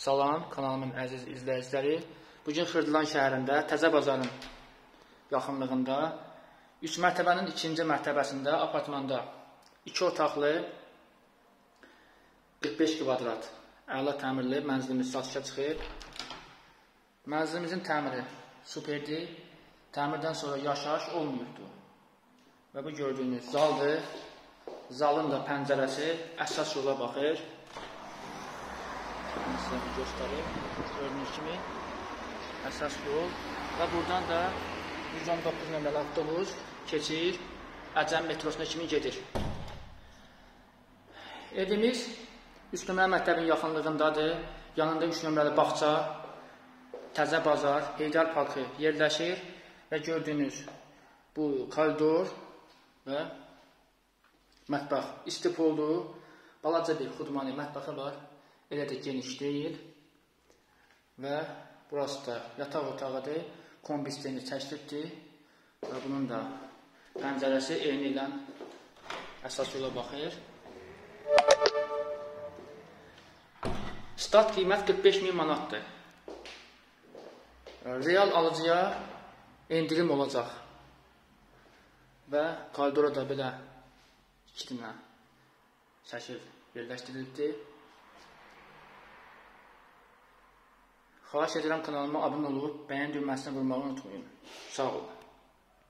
Salam, kanalımın əziz izləyiciləri. Bugün Xırdalan şəhərində, Təzə Bazarın yaxınlığında 3 mərtəbənin 2-ci mərtəbəsində apartmanda 2 otaqlı 45 kvadrat əla təmirli mənzilimiz satışa çıxır. Mənzilimizin təmiri superdir. Təmirdən sonra yaşayış olmayıbdır. Və bu gördüyünüz zaldır. Zalın da pəncərəsi əsas yola baxır. Sizə göstərim. Gördüyünüz kimi əsas yol və buradan da 119 nömrəli avtobus keçir, Əcəm metrosuna kimi gedir. Evimiz 3 nömrəli məktəbin yaxınlığındadır. Yanında 3 nömrəli bağça, Təzə Bazar, Heydər Parkı yerləşir və gördüyünüz bu koridor və mətbəx istipoldu, balaca bir xudmani mətbəxi var. Elə də geniş deyil və burası da yataq otağıdır, kombisteni təşrifdir və bunun da pəncərəsi eyni ilə əsas yola baxır. Start qiymət 45.000 manatdır. Real alıcıya endirim olacaq və koridora da belə 2 dənə şəkil yerləşdirilibdir. Xahiş edirəm kanalıma abunə olub, bəyən düyməsini vurmağı unutmayın. Sağ olun.